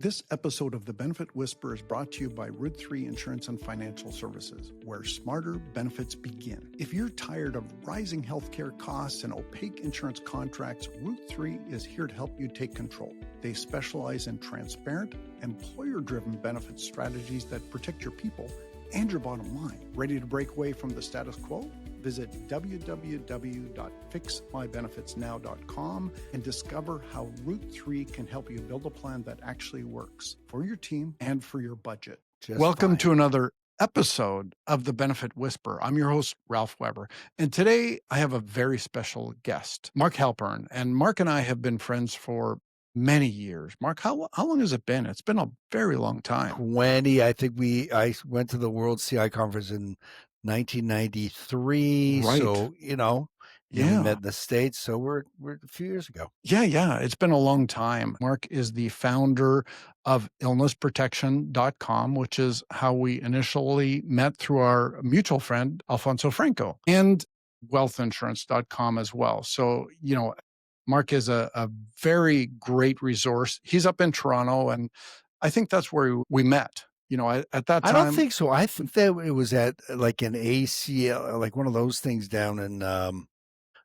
This episode of The Benefit Whisper is brought to you by Route 3 Insurance and Financial Services, where smarter benefits begin. If you're tired of rising healthcare costs and opaque insurance contracts, Route 3 is here to help you take control. They specialize in transparent, employer-driven benefit strategies that protect your people and your bottom line. Ready to break away from the status quo? Visit www.fixmybenefitsnow.com and discover how Route 3 can help you build a plan that actually works for your team and for your budget. Welcome to another episode of The Benefit Whisper. I'm your host, Ralph Weber, and today I have a very special guest, Mark Halpern. And Mark and I have been friends for many years. Mark, how long has it been? It's been a very long time. 20. I think I went to the World CI conference in 1993. Right. So, we met in the States. So we're a few years ago. Yeah. It's been a long time. Mark is the founder of illnessprotection.com, which is how we initially met through our mutual friend, Alfonso Franco, and wealthinsurance.com as well. So, Mark is a very great resource. He's up in Toronto, and I think that's where we met. At that time. I don't think so. I think that it was at like an ACL, like one of those things down in, I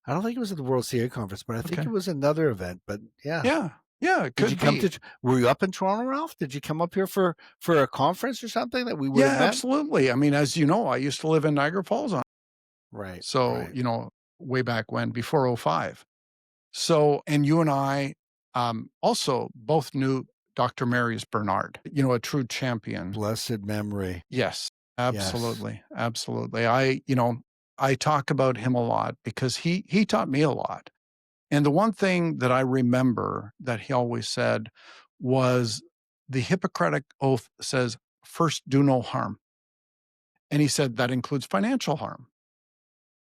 don't think it was at the World CA conference, but I think it was another event. But yeah. Yeah, it could Did you come were you up in Toronto, Ralph? Did you come up here for a conference or something that we would have met? Absolutely. I mean, as you know, I used to live in Niagara Falls. Right. So, way back when, before 2005. So, and you and I also both knew Dr. Marius Bernard, a true champion. Blessed memory. Yes, absolutely. Yes. Absolutely. I talk about him a lot because he taught me a lot. And the one thing that I remember that he always said was the Hippocratic Oath says, first, do no harm. And he said that includes financial harm.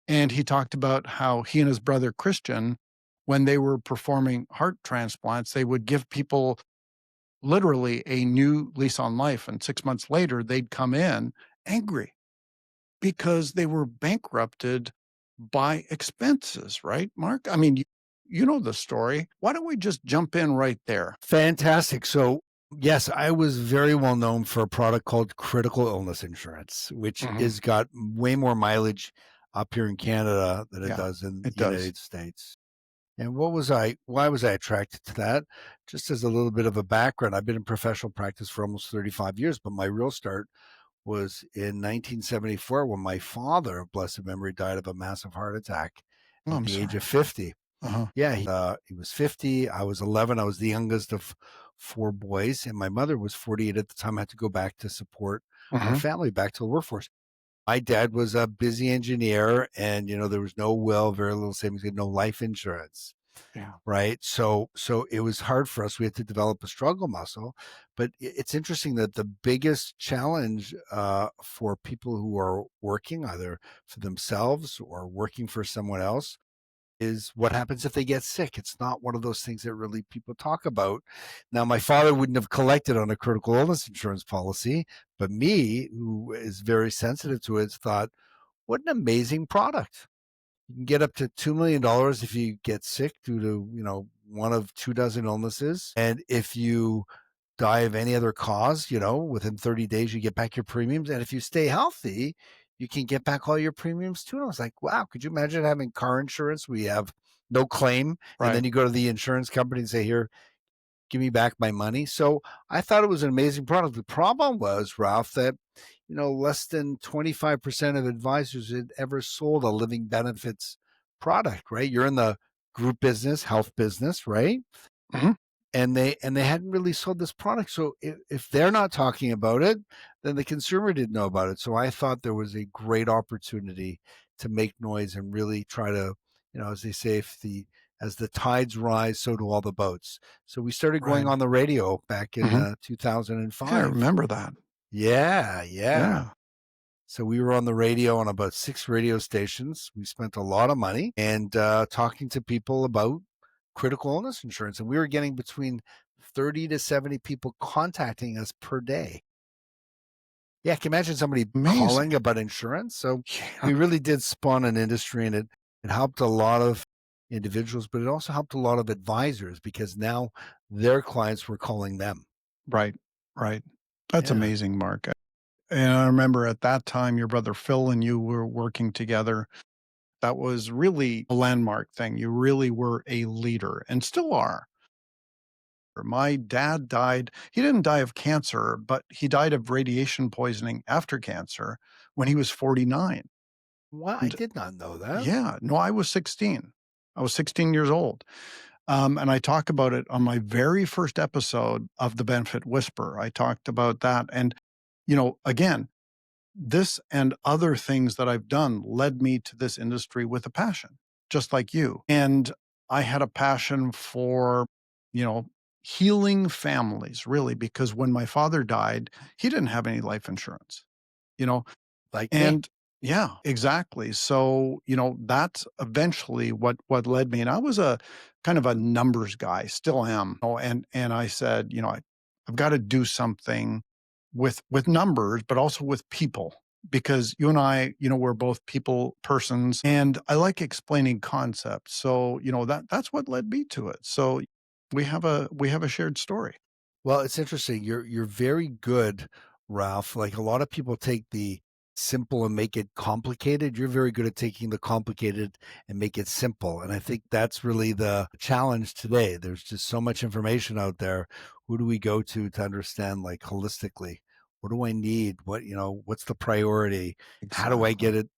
And he talked about how he and his brother Christian, when they were performing heart transplants, they would give people literally a new lease on life. And 6 months later, they'd come in angry because they were bankrupted by expenses, right, Mark? I mean, you know the story. Why don't we just jump in right there? Fantastic. So, yes, I was very well known for a product called critical illness insurance, which has got way more mileage up here in Canada than it does in the United States. And why was I attracted to that? Just as a little bit of a background, I've been in professional practice for almost 35 years, but my real start was in 1974 when my father, of blessed memory, died of a massive heart attack at the age of 50. Yeah, he was 50. I was 11. I was the youngest of 4 boys, and my mother was 48 at the time. I had to go back to support my family, back to the workforce. My dad was a busy engineer, and there was no will, very little savings, no life insurance. Yeah. Right. So it was hard for us. We had to develop a struggle muscle. But it's interesting that the biggest challenge for people who are working either for themselves or working for someone else is what happens if they get sick. It's not one of those things that really people talk about. Now, my father wouldn't have collected on a critical illness insurance policy, but me, who is very sensitive to it, thought, what an amazing product. You can get up to $2 million if you get sick due to, one of 24 illnesses. And if you die of any other cause, within 30 days, you get back your premiums. And if you stay healthy, you can get back all your premiums too. And I was like, wow, could you imagine having car insurance? We have no claim. Right. And then you go to the insurance company and say, here, give me back my money. So I thought it was an amazing product. The problem was, Ralph, that, less than 25% of advisors had ever sold a living benefits product, right? You're in the group business, health business, right? And they hadn't really sold this product. So if they're not talking about it, then the consumer didn't know about it. So I thought there was a great opportunity to make noise and really try to, as they say, as the tides rise, so do all the boats. So we started going on the radio back in 2005. I remember that. Yeah. So we were on the radio on about 6 radio stations. We spent a lot of money and talking to people about critical illness insurance. And we were getting between 30 to 70 people contacting us per day. Yeah, can you imagine somebody calling about insurance? So we really did spawn an industry, and it helped a lot of individuals, but it also helped a lot of advisors because now their clients were calling them. Right, right. That's Yeah. amazing, Mark. And I remember at that time, your brother Phil and you were working together. That was really a landmark thing. You really were a leader and still are. My dad died. He didn't die of cancer, but he died of radiation poisoning after cancer when he was 49. Wow, I And did not know that. yeah, no, I was 16. I was 16 years old. And I talk about it on my very first episode of The Benefit Whisper. I talked about that. And, again, this and other things that I've done led me to this industry with a passion, just like you. And I had a passion for, you know, healing families, really, because when my father died, he didn't have any life insurance, you know, Like me. and yeah, exactly. So, that's eventually what led me. And I was a kind of a numbers guy, still am. And I said, I've got to do something with numbers, but also with people. Because you and I, we're both people persons and I like explaining concepts. So, that's what led me to it. So we have a shared story. Well, it's interesting. You're very good, Ralph. Like a lot of people take the simple and make it complicated. You're very good at taking the complicated and make it simple. And I think that's really the challenge today. There's just so much information out there. Who do we go to understand like holistically? What do I need? What's the priority? How do I Exactly. get it,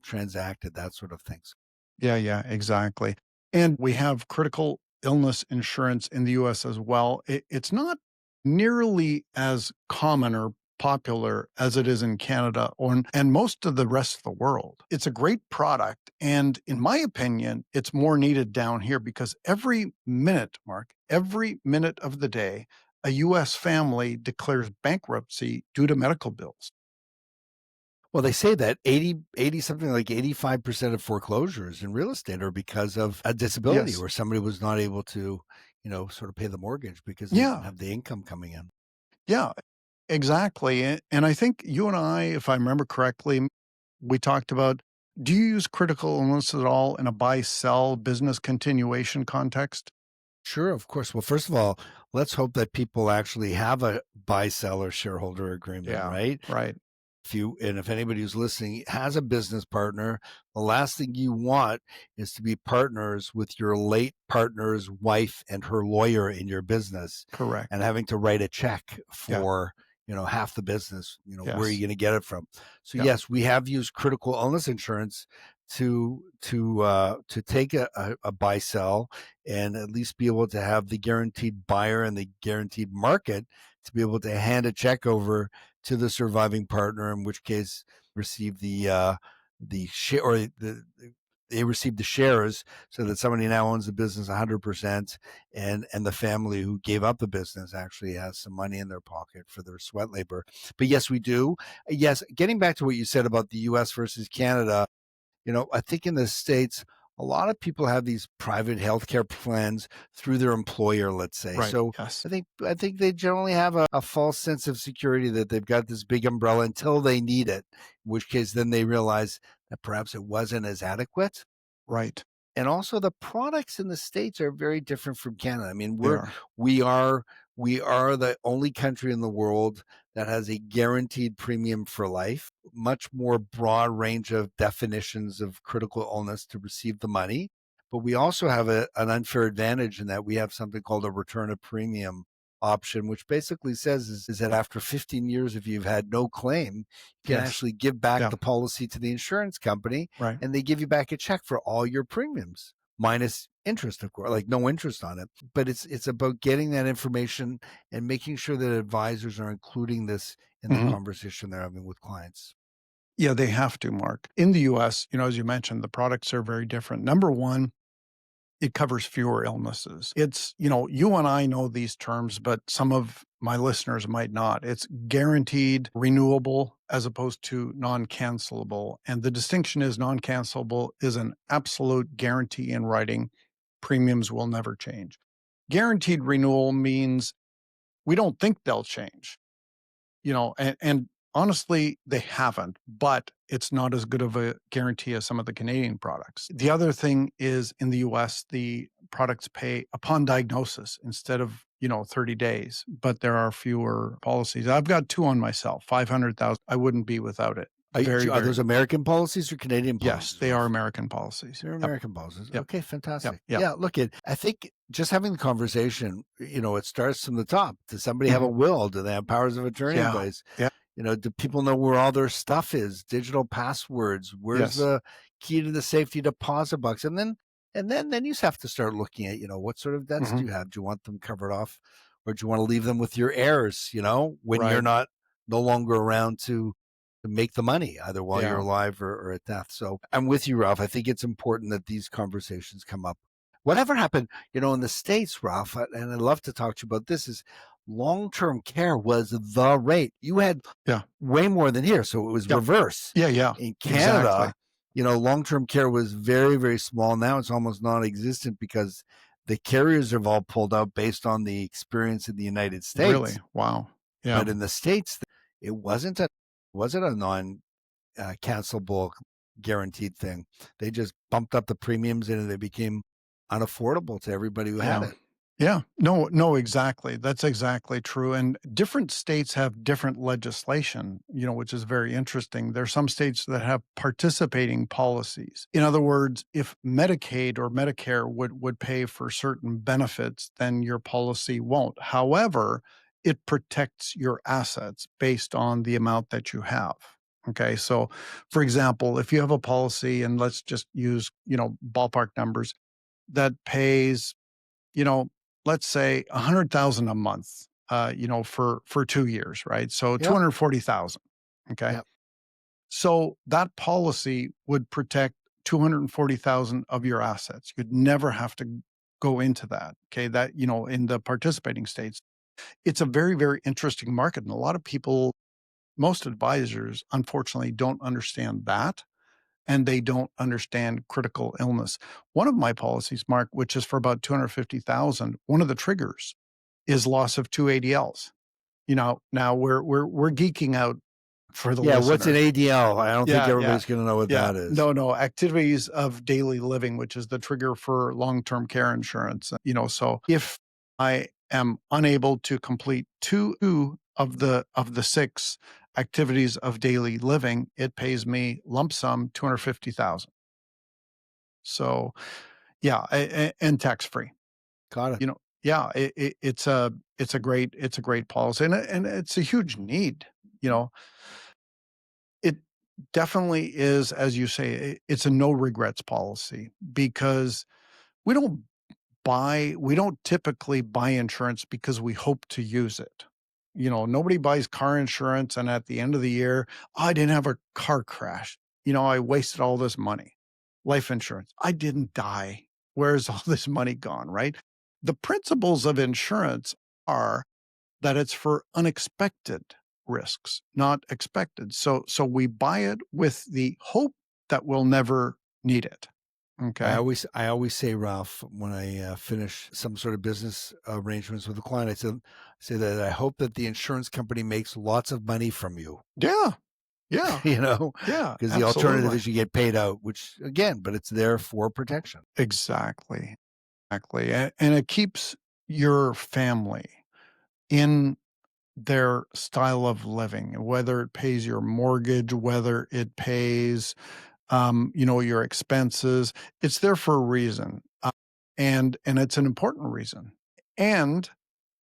transacted? That sort of things. Yeah, yeah, exactly. And we have critical illness insurance in the US as well. It's not nearly as common or popular as it is in Canada and most of the rest of the world. It's a great product. And in my opinion, it's more needed down here because every minute, Mark, every minute of the day, a US family declares bankruptcy due to medical bills. Well, they say that 80 something like 85% of foreclosures in real estate are because of a disability Yes. where somebody was not able to, sort of pay the mortgage because they didn't Yeah. have the income coming in. Yeah. Exactly, and I think you and I, if I remember correctly, we talked about, do you use critical illness at all in a buy-sell business continuation context? Sure, of course. Well, first of all, let's hope that people actually have a buy, sell, or shareholder agreement, Yeah, right? right, If anybody who's listening has a business partner, the last thing you want is to be partners with your late partner's wife and her lawyer in your business and correct. having to write a check Yeah, for, half the business. Where are you yes, going to get it from? So yeah, yes, we have used critical illness insurance to take a buy sell and at least be able to have the guaranteed buyer and the guaranteed market to be able to hand a check over to the surviving partner, in which case receive the share or they receive the shares so that somebody now owns the business 100%, and the family who gave up the business actually has some money in their pocket for their sweat labor. But yes, we do. Yes, getting back to what you said about the US versus Canada, I think in the States, a lot of people have these private healthcare plans through their employer, let's say. right, So yes, I think they generally have a false sense of security that they've got this big umbrella until they need it, in which case then they realize that perhaps it wasn't as adequate. right, And also the products in the States are very different from Canada. I mean, they are. we are we are the only country in the world that has a guaranteed premium for life, much more broad range of definitions of critical illness to receive the money. But we also have an unfair advantage in that we have something called a return of premium option, which basically says is that after 15 years, if you've had no claim, you can Yes, actually give back yeah, the policy to the insurance company right, and they give you back a check for all your premiums minus interest, of course, like no interest on it. But it's about getting that information and making sure that advisors are including this in the mhm. conversation they're having with clients. Yeah, they have to, Mark. In the US, as you mentioned, the products are very different. Number 1, it covers fewer illnesses. It's, you and I know these terms, but some of my listeners might not. It's guaranteed renewable as opposed to non cancelable. And the distinction is non cancelable is an absolute guarantee in writing. Premiums will never change. Guaranteed renewal means we don't think they'll change, and Honestly, they haven't, but it's not as good of a guarantee as some of the Canadian products. The other thing is in the US, the products pay upon diagnosis instead of, 30 days, but there are fewer policies. I've got two on myself, 500,000. I wouldn't be without it. Very, Are very. those American policies or Canadian Yes, policies, they are Ralph? American policies. They're Yep, American policies. yep, Okay, yep, fantastic. yep. Yeah, look, I think just having the conversation, it starts from the top. Does somebody have a Mhm. will? Do they have powers of attorney in Yeah, place? yeah, Do people know where all their stuff is? Digital passwords. Where's yes. the key to the safety deposit box? And then you just have to start looking at, what sort of debts do Mhm. you have? Do you want them covered off, or do you want to leave them with your heirs? When you're Right. not no longer around to make the money, either while you're Yeah, alive or at death. So I'm with you, Ralph. I think it's important that these conversations come up. Whatever happened, in the States, Ralph, and I'd love to talk to you about this, is long-term care was the rate. You had yeah, way more than here. So it was yep. reverse. Yeah, yeah, In exactly. Canada, long-term care was very, very small. Now it's almost non-existent because the carriers have all pulled out based on the experience in the United Really? States. Wow. Yeah, But in the States, it wasn't a non cancelable guaranteed thing. They just bumped up the premiums and they became unaffordable to everybody who had yeah. it. Yeah. No, no, exactly. That's exactly true. And different states have different legislation, which is very interesting. There are some states that have participating policies. In other words, if Medicaid or Medicare would pay for certain benefits, then your policy won't. However, it protects your assets based on the amount that you have. Okay. So, for example, if you have a policy, and let's just use, ballpark numbers that pays, you know, let's say 100,000 a month, for 2 years, right? So Yep. 240,000, okay? Yep. So that policy would protect 240,000 of your assets. You'd never have to go into that, okay? That, in the participating states. It's a very, very interesting market, and a lot of people, most advisors, unfortunately, don't understand that, and they don't understand critical illness. One of my policies, Mark, which is for about 250,000, one of the triggers is loss of 2 ADLs. Now we're geeking out for the Yeah. What's an listener. ADL? I don't think Yeah, yeah, everybody's going to know what yeah. that is. No, no, activities of daily living, which is the trigger for long-term care insurance. So if I am unable to complete two of the 6 activities of daily living, it pays me lump sum 250,000. So, yeah, and tax-free. Got it. Yeah, it's a great policy, and it's a huge need, you know? It definitely is, as you say, it's a no regrets policy because we don't we don't typically buy insurance because we hope to use it. Nobody buys car insurance and at the end of the year, "Oh, I didn't have a car crash. I wasted all this money." Life insurance, "I didn't die. Where's all this money gone?" Right? The principles of insurance are that it's for unexpected risks, not expected. So we buy it with the hope that we'll never need it. I Okay. always, I always say, Ralph, when I finish some sort of business arrangements with a client, say that I hope that the insurance company makes lots of money from you. Yeah. Yeah. you know, Yeah. because the alternative Absolutely. is you get paid out, which again, but it's there for protection. Exactly. Exactly. And it keeps your family in their style of living, whether it pays your mortgage, whether it pays, your expenses. It's there for a reason, and it's an important reason. And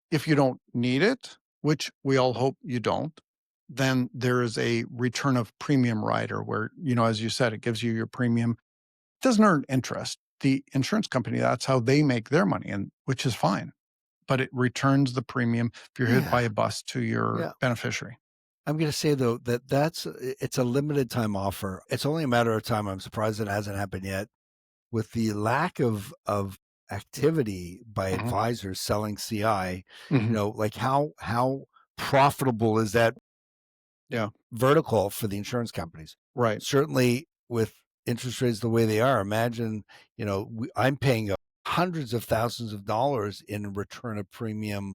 if you don't need it, which we all hope you don't, then there is a return of premium rider where, as you said, it gives you your premium. It doesn't earn interest. The insurance company, that's how they make their money, and which is fine. But it returns the premium if you're hit by Yeah, a bus to your yeah. beneficiary. I'm going to say though that it's a limited time offer. It's only a matter of time. I'm surprised it hasn't happened yet. With the lack of activity by Mhm, advisors selling CI, mhm. like how profitable is that Yeah, vertical for the insurance companies? right. Certainly, with interest rates the way they are, imagine, I'm paying hundreds of thousands of dollars in return of premium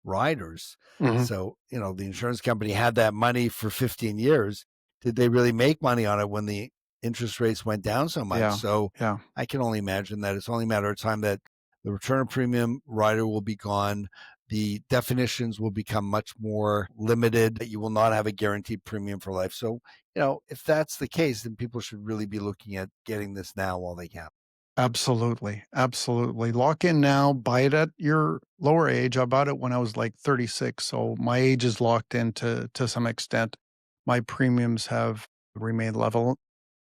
riders. Mhm. So, the insurance company had that money for 15 years. Did they really make money on it when the interest rates went down so much? Yeah. So Yeah. I can only imagine that it's only a matter of time that the return of premium rider will be gone. The definitions will become much more limited. You will not have a guaranteed premium for life. So, if that's the case, then people should really be looking at getting this now while they can. Absolutely. Absolutely. Lock in now, buy it at your lower age. I bought it when I was like 36. So my age is locked in to some extent. My premiums have remained level.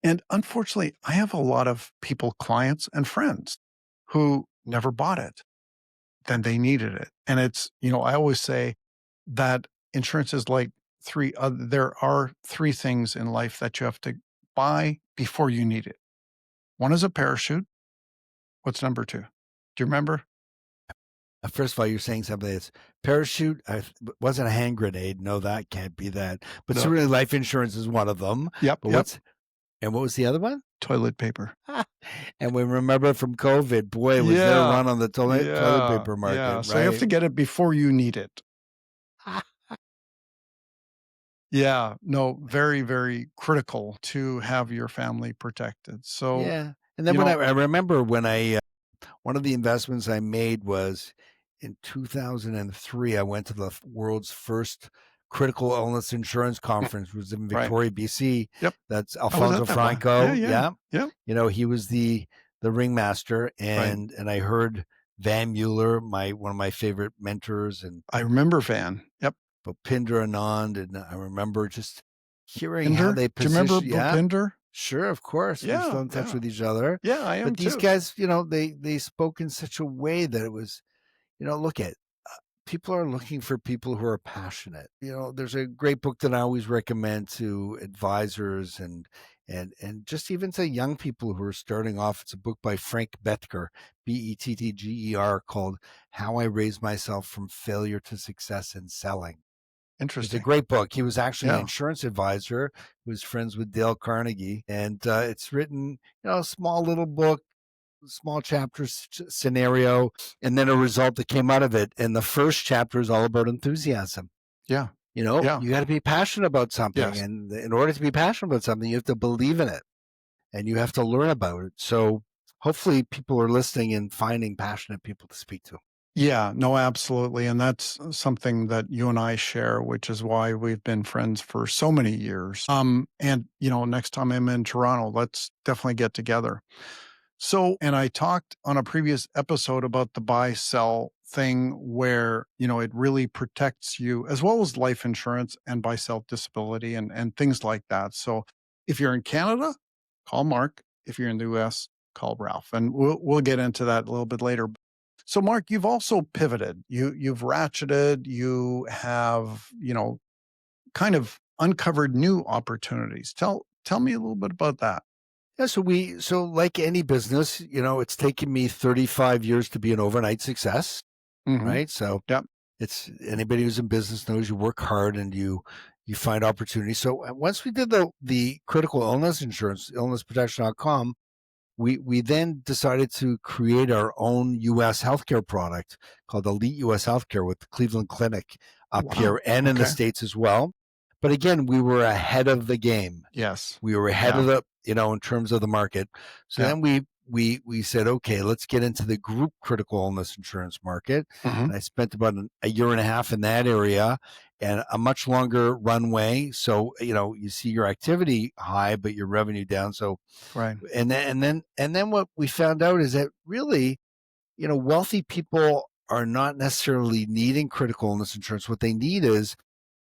And unfortunately, I have a lot of people, clients and friends who never bought it. Then they needed it. And I always say that insurance is like there are three things in life that you have to buy before you need it. One is a parachute. What's number 2? Do you remember? First of all, you're saying something that's parachute. Wasn't a hand grenade. No, that can't be that. But No. certainly life insurance is one of them. Yep, But yep. what was the other one? Toilet paper. And we remember from COVID, boy, was there a Yeah. run on the toilet Yeah, paper yeah. market, So you have right? to get it before you need it. Yeah. No, very, very critical to have your family protected. So, Yeah. And then you when I know remember when one of the investments I made was in 2003, I went to the world's first critical illness insurance conference, which was in right. Victoria, BC. Yep. That's I was Alfonso at that one. Yeah, Franco. yeah. Yeah. Yep. He was the ringmaster, Right. and I heard Van Mueller, one of my favorite mentors, and I remember Van. Yep. Bhupinder Anand, and I remember just hearing how Pinder. they Do you remember position. Yeah, Bhupinder? sure, of course. We're still Yeah, in touch yeah. with each other. Yeah, I am But these too. guys, they spoke in such a way that it was, look at people are looking for people who are passionate. There's a great book that I always recommend to advisors and just even to young people who are starting off. It's a book by Frank Bettger, Bettger, called How I Raised Myself from Failure to Success in Selling. It's a Interesting. great book. He was actually an Yeah. insurance advisor who was friends with Dale Carnegie. And it's written, a small little book, small chapter scenario, and then a result that came out of it. And the first chapter is all about enthusiasm. Yeah. Yeah. You got to be passionate about something. Yes. And in order to be passionate about something, you have to believe in it and you have to learn about it. So hopefully people are listening and finding passionate people to speak to. Yeah, no, absolutely. And that's something that you and I share, which is why we've been friends for so many years. And next time I'm in Toronto, let's definitely get together. So, and I talked on a previous episode about the buy sell thing where, it really protects you as well as life insurance and buy sell disability and things like that. So, if you're in Canada, call Mark. If you're in the US, call Ralph. And we'll get into that a little bit later. So, Mark, you've also pivoted. You've ratcheted, you have, kind of uncovered new opportunities. Tell me a little bit about that. Yeah, so like any business, it's taken me 35 years to be an overnight success, Mhm. right? So Yep. it's anybody who's in business knows you work hard and you find opportunities. So once we did the critical illness insurance, illnessprotection.com, we then decided to create our own U.S. healthcare product called Elite U.S. Healthcare with the Cleveland Clinic up Wow. here and in the Okay. States as well. But again, we were ahead of the game. Yes. We were ahead Yeah. of in terms of the market. So Yeah. then we said, okay, let's get into the group critical illness insurance market. Mhm. And I spent about a year and a half in that area and a much longer runway. So, you see your activity high, but your revenue down. So, Right. and then what we found out is that really, wealthy people are not necessarily needing critical illness insurance. What they need is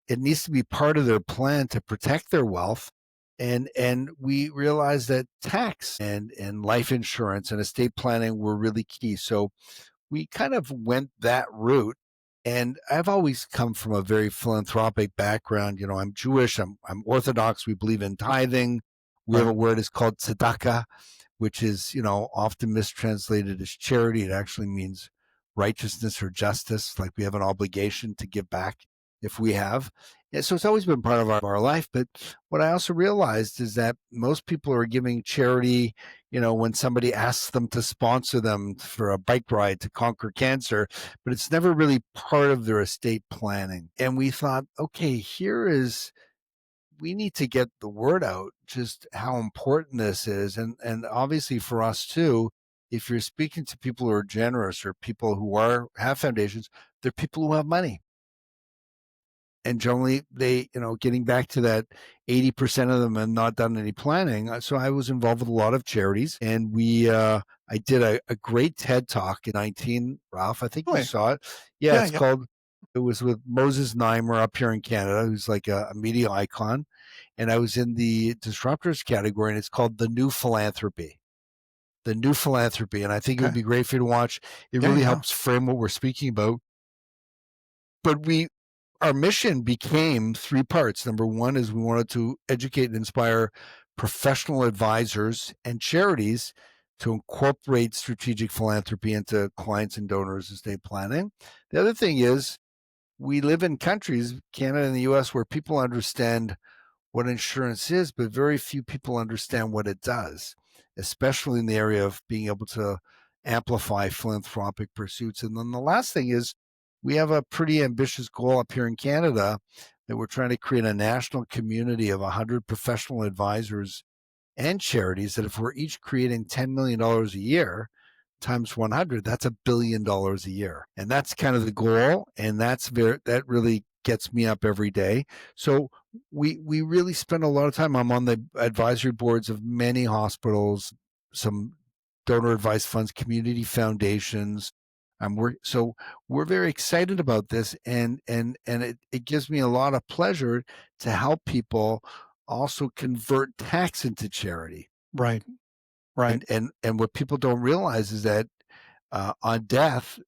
it needs to be part of their plan to protect their wealth. And we realized that tax and life insurance and estate planning were really key. So we kind of went that route. And I've always come from a very philanthropic background. I'm Jewish, I'm Orthodox, we believe in tithing. We have Right. a word is called tzedakah, which is, often mistranslated as charity. It actually means righteousness or justice, like we have an obligation to give back if we have. Yeah, so it's always been part of our life. But what I also realized is that most people are giving charity, when somebody asks them to sponsor them for a bike ride to conquer cancer, but it's never really part of their estate planning. And we thought, okay, we need to get the word out just how important this is. And obviously for us too, if you're speaking to people who are generous or people who have foundations, they're people who have money. And generally they, getting back to that 80% of them have not done any planning. So I was involved with a lot of charities, and I did a great TED talk in 19, Ralph. I think you Really? saw it. Yeah, Yeah, it's yeah. called, it was with Moses Neimer up here in Canada, who's like a media icon. And I was in the disruptors category, and it's called The New Philanthropy. The New Philanthropy. And I think it would Okay. be great for you to watch. It Yeah, really yeah. helps frame what we're speaking about. But our mission became three parts. Number one is we wanted to educate and inspire professional advisors and charities to incorporate strategic philanthropy into clients and donors' estate planning. The other thing is we live in countries, Canada and the U.S., where people understand what insurance is, but very few people understand what it does, especially in the area of being able to amplify philanthropic pursuits. And then the last thing is we have a pretty ambitious goal up here in Canada that we're trying to create a national community of 100 professional advisors and charities that if we're each creating $10 million a year times 100, that's $1 billion a year. And that's kind of the goal. And that really gets me up every day. So we really spend a lot of time. I'm on the advisory boards of many hospitals, some donor advised funds, community foundations. So we're very excited about this, and it gives me a lot of pleasure to help people also convert tax into charity. Right. Right. And what people don't realize is that on death,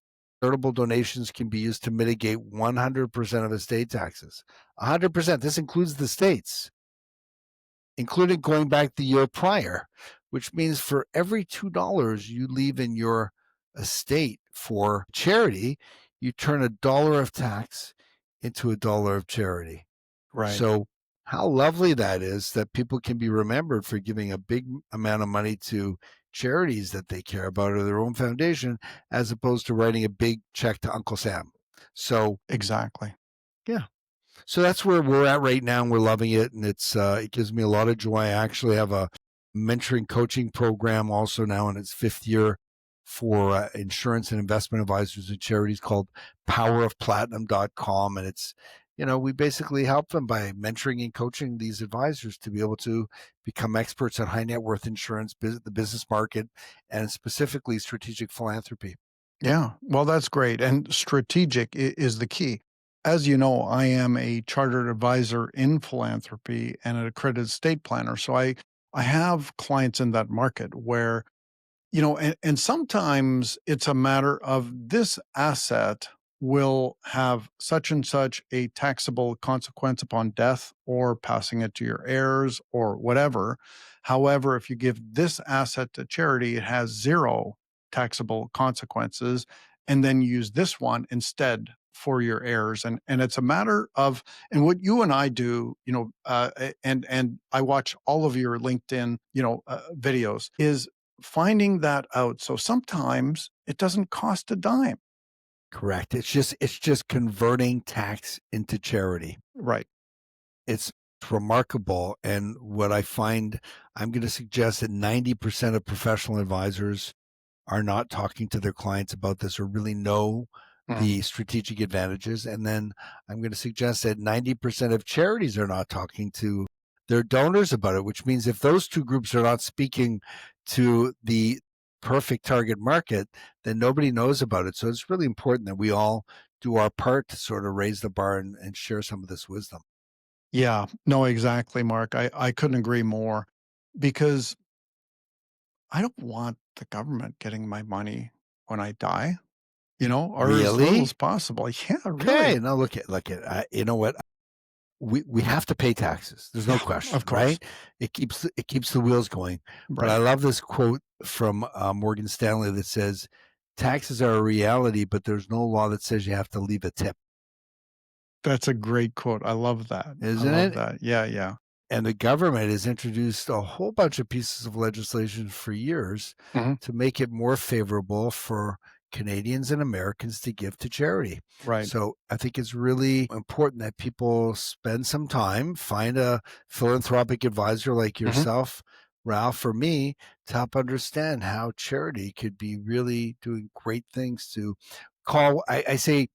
charitable donations can be used to mitigate 100% of estate taxes. 100%. This includes the states, including going back the year prior, which means for every $2 you leave in your estate for charity, you turn $1 of tax into $1 of charity. Right. So how lovely that is that people can be remembered for giving a big amount of money to charities that they care about or their own foundation, as opposed to writing a big check to Uncle Sam. So Exactly. yeah, so that's where we're at right now, and we're loving it, and it gives me a lot of joy. I actually have a mentoring coaching program also now in its fifth year for insurance and investment advisors and charities called powerofplatinum.com. And we basically help them by mentoring and coaching these advisors to be able to become experts on high net worth insurance, the business market, and specifically strategic philanthropy. Yeah. Well, that's great. And strategic is the key. As you know, I am a chartered advisor in philanthropy and an accredited estate planner. So I have clients in that market where, and sometimes it's a matter of this asset will have such and such a taxable consequence upon death or passing it to your heirs or whatever. However, if you give this asset to charity, it has zero taxable consequences, and then use this one instead for your heirs. And it's a matter of, and what you and I do, and I watch all of your LinkedIn, videos, is finding that out. So sometimes it doesn't cost a dime. Correct. It's just converting tax into charity. Right. It's remarkable. And what I find, I'm going to suggest that 90% of professional advisors are not talking to their clients about this or really know Mm. the strategic advantages. And then I'm going to suggest that 90% of charities are not talking to their donors about it, which means if those two groups are not speaking to the perfect target market, then nobody knows about it. So it's really important that we all do our part to sort of raise the bar and share some of this wisdom. Yeah. No, exactly, Mark. I couldn't agree more because I don't want the government getting my money when I die, or as little as Really? possible. Yeah, really. Okay. Now you know what? We have to pay taxes. There's no Yeah, question, of course. right? It keeps the wheels going. But I Right. love this quote from Morgan Stanley that says, "Taxes are a reality, but there's no law that says you have to leave a tip." That's a great quote. I love that. I Isn't love it? that. Yeah, yeah. And the government has introduced a whole bunch of pieces of legislation for years Mhm. to make it more favorable for Canadians and Americans to give to charity. Right. So I think it's really important that people spend some time, find a philanthropic advisor like Mhm. yourself, Ralph, for me, to help understand how charity could be really doing great things to call. I say,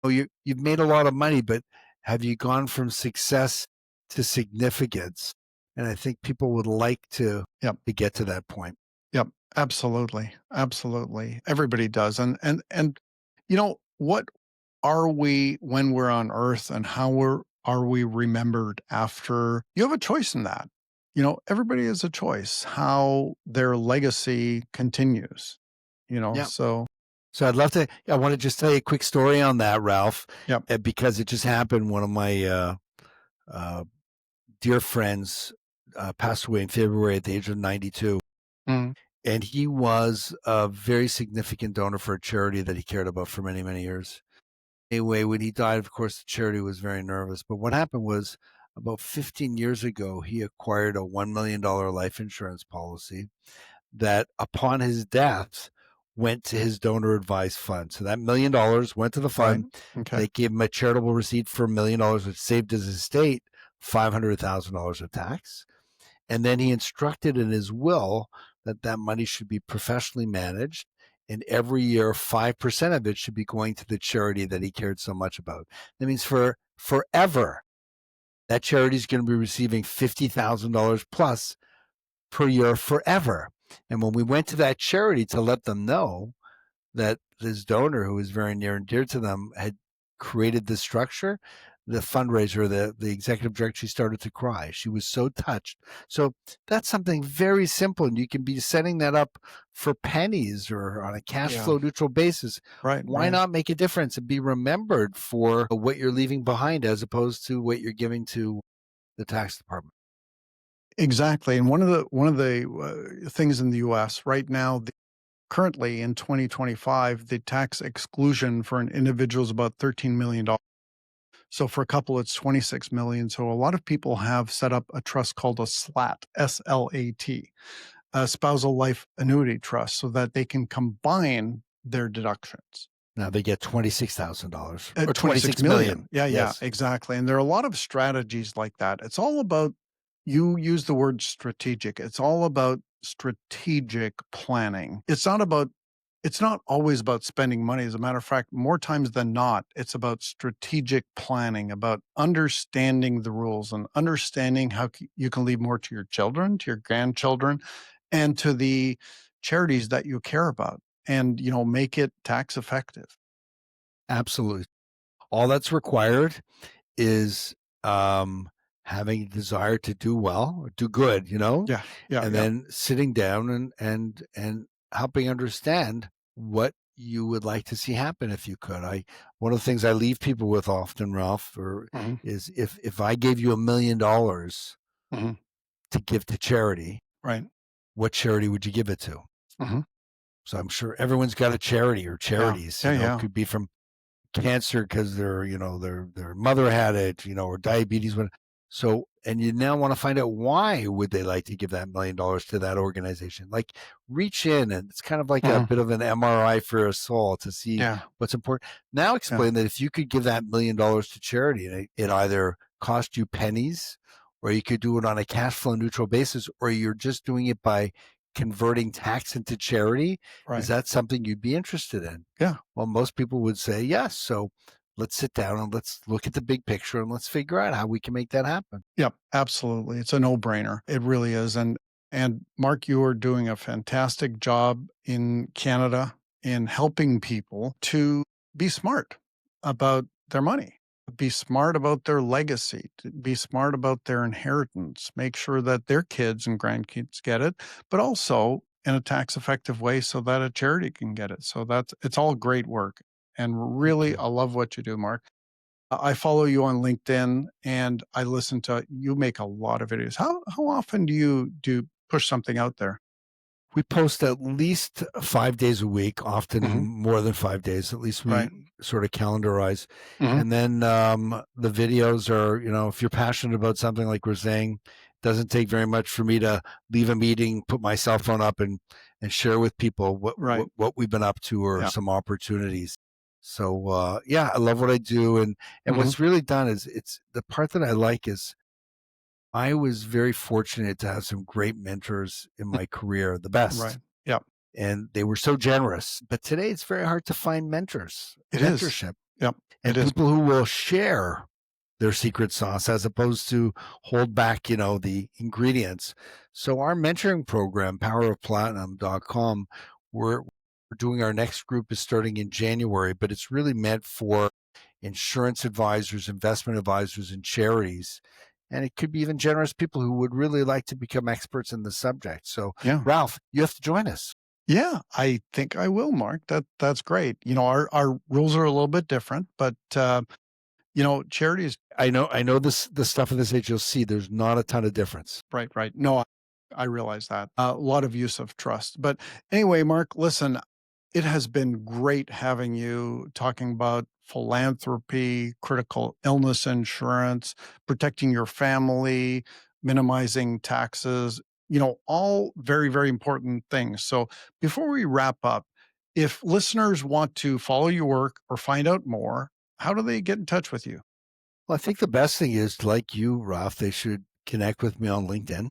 oh, you've made a lot of money, but have you gone from success to significance? And I think people would like Yep. to get to that point. Yep. Absolutely. Absolutely. Everybody does. And what are we when we're on earth, and how are we remembered after? You have a choice in that. Everybody has a choice how their legacy continues, Yeah. so So I'd love to. I want to just tell you a quick story on that, Ralph, yep. because it just happened. One of my uh, dear friends passed away in February at the age of 92. Mm, And he was a very significant donor for a charity that he cared about for many, many years. Anyway, when he died, of course, the charity was very nervous. But what happened was about 15 years ago, he acquired a $1 million life insurance policy that upon his death went to his donor advised fund. So that $1 million went to the right. fund. Okay. They gave him a charitable receipt for $1 million, which saved his estate $500,000 of tax. And then he instructed in his will that that money should be professionally managed. And every year, 5% of it should be going to the charity that he cared so much about. That means for forever, that charity is going to be receiving $50,000 plus per year forever. And when we went to that charity to let them know that this donor, who was very near and dear to them, had created this structure, the fundraiser, the executive director, she started to cry. She was so touched. So that's something very simple, and you can be setting that up for pennies or on a cash Yeah. flow neutral basis. Right. Why Right. not make a difference and be remembered for what you're leaving behind as opposed to what you're giving to the tax department? Exactly. And one of the things in the U.S. right now, currently in 2025, the tax exclusion for an individual is about $13 million. So for a couple, it's 26 million. So a lot of people have set up a trust called a SLAT, SLAT, a spousal life annuity trust, so that they can combine their deductions. Now they get $26,000 At or 26 26 million. million. Yeah, yeah, Yes. exactly. And there are a lot of strategies like that. It's all about, you use the word strategic. It's all about strategic planning. It's not always about spending money. As a matter of fact, more times than not, it's about strategic planning, about understanding the rules and understanding how you can leave more to your children, to your grandchildren, and to the charities that you care about, and make it tax effective. Absolutely. All that's required is having a desire to do well or do good, Yeah, yeah, and yeah. then sitting down and helping understand what you would like to see happen if you could. I One of the things I leave people with often, Ralph, Mhm, is if I gave you $1 million mhm. to give to charity, Right. what charity would you give it to? Mhm. So I'm sure everyone's got a charity or Yeah. charities, Yeah, yeah. could be from cancer because their mother had it, or diabetes. So, and you now want to find out why would they like to give that $1 million to that organization? Like, reach in, and it's kind of like a Mhm. bit of an MRI for a soul to see Yeah, what's important. Now, yeah. explain that if you could give that $1 million to charity, and it either cost you pennies, or you could do it on a cash flow neutral basis, or you're just doing it by converting tax into charity. Is Right. that something you'd be interested in? Yeah. Well, most people would say yes. So let's sit down and let's look at the big picture and let's figure out how we can make that happen. Yep, absolutely. It's a no-brainer. It really is. And Mark, you are doing a fantastic job in Canada in helping people to be smart about their money, be smart about their legacy, to be smart about their inheritance, make sure that their kids and grandkids get it, but also in a tax effective way so that a charity can get it. So it's all great work. And Thank really, you. I love what you do, Mark. I follow you on LinkedIn, and I listen to you. Make a lot of videos. How often do you push something out there? We post at least 5 days a week, often Mhm. more than 5 days. At least Right. sort of calendarize. Mhm. And then the videos are, if you're passionate about something like we're saying, it doesn't take very much for me to leave a meeting, put my cell phone up, and share with people Right. what we've been up to or Yeah. some opportunities. So yeah, I love what I do, and Mhm. what's really done is it's the part that I like is I was very fortunate to have some great mentors in Mm. my career, the best, Right. Yeah. and they were so generous. But today it's very hard to find mentors, It is. mentorship, Yep. It and is. people who will share their secret sauce as opposed to hold back, the ingredients. So our mentoring program, powerofplatinum.com, we're doing our next group is starting in January, but it's really meant for insurance advisors, investment advisors, and charities. And it could be even generous people who would really like to become experts in the subject. So, Yeah. Ralph, you have to join us. Yeah, I think I will, Mark. That's great. Our rules are a little bit different, but charities. I know this the stuff of this age you'll see. There's not a ton of difference. Right, right. No, I realize that. A lot of use of trust. But anyway, Mark, listen, it has been great having you talking about philanthropy, critical illness insurance, protecting your family, minimizing taxes, all very, very important things. So before we wrap up, if listeners want to follow your work or find out more, how do they get in touch with you? Well, I think the best thing is, like you, Ralph, they should connect with me on LinkedIn.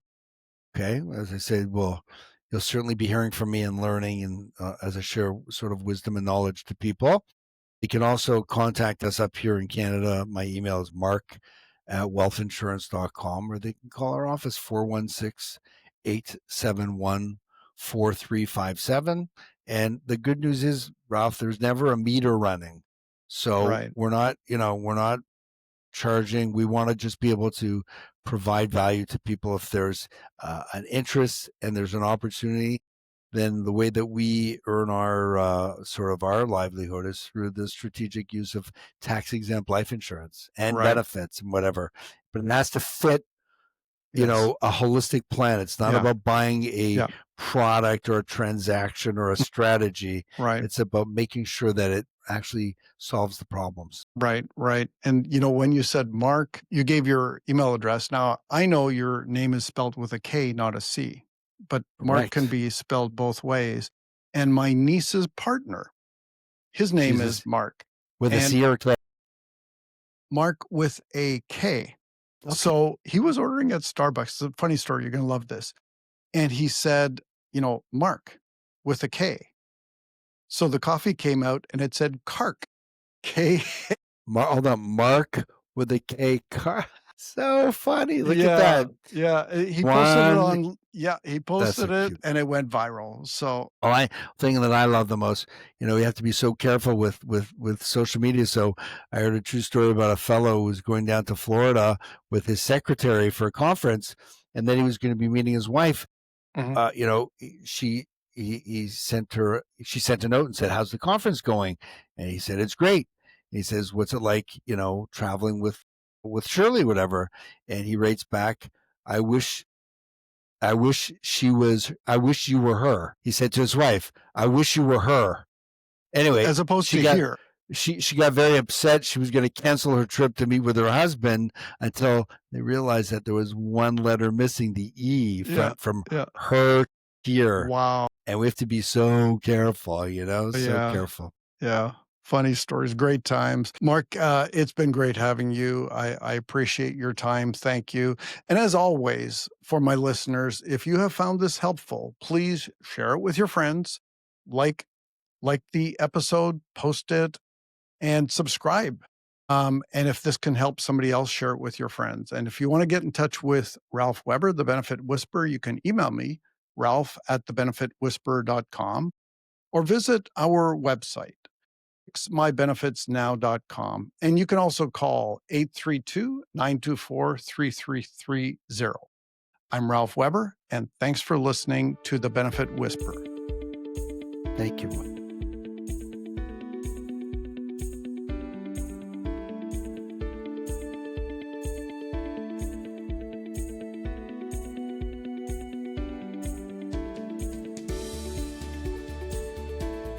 Okay. As I said, well, you'll certainly be hearing from me and learning, and as I share sort of wisdom and knowledge to people. You can also contact us up here in Canada. My email is mark@wealthinsurance.com, or they can call our office 416-871-4357. And the good news is, Ralph, there's never a meter running. So Right, we're not charging. We want to just be able to provide value to people. If there's an interest and there's an opportunity, then the way that we earn our sort of our livelihood is through the strategic use of tax exempt life insurance and right. benefits and whatever. But it has to fit, Yes. a holistic plan. It's not Yeah, about buying a yeah. product or a transaction or a strategy. Right. It's about making sure that it actually solves the problems. Right, right. And when you said Mark, you gave your email address. Now, I know your name is spelled with a K, not a C, but Mark can Right. be spelled both ways. And my niece's partner, his name She's is Mark, with a and C or a K. Mark with a K. Okay. So he was ordering at Starbucks. It's a funny story. You're going to love this. And he said, Mark with a K. So the coffee came out and it said Kark, K. Hold on, Mark with a K. So funny. Look at Yeah, that. yeah, he posted it One. on yeah, he That's posted so it cute. and it went viral, so Oh, I thing that I love the most. You have to be so careful with social media. So I heard a true story about a fellow who was going down to Florida with his secretary for a conference, and then he was going to be meeting his wife. Mhm. She he sent her. She sent a note and said, "How's the conference going?" And he said, "It's great." He says, "What's it like? Traveling with Shirley, whatever." And he writes back, "I wish I wish you were her." He said to his wife, "I wish you were her." Anyway, As opposed she to got here. she got very upset. She was going to cancel her trip to meet with her husband until they realized that there was one letter missing, the E Yeah, from yeah. her here. Wow. And we have to be so careful, so Yeah, careful. yeah. Funny stories, great times. Mark, it's been great having you. I appreciate your time, thank you. And as always, for my listeners, if you have found this helpful, please share it with your friends, like like the episode, post it, and subscribe. And if this can help somebody else, share it with your friends. And if you want to get in touch with Ralph Weber, the Benefit Whisperer, you can email me, ralph@thebenefitwhisperer.com, or visit our website, mybenefitsnow.com. And you can also call 832-924-3330. I'm Ralph Weber, and thanks for listening to The Benefit Whisperer. Thank you.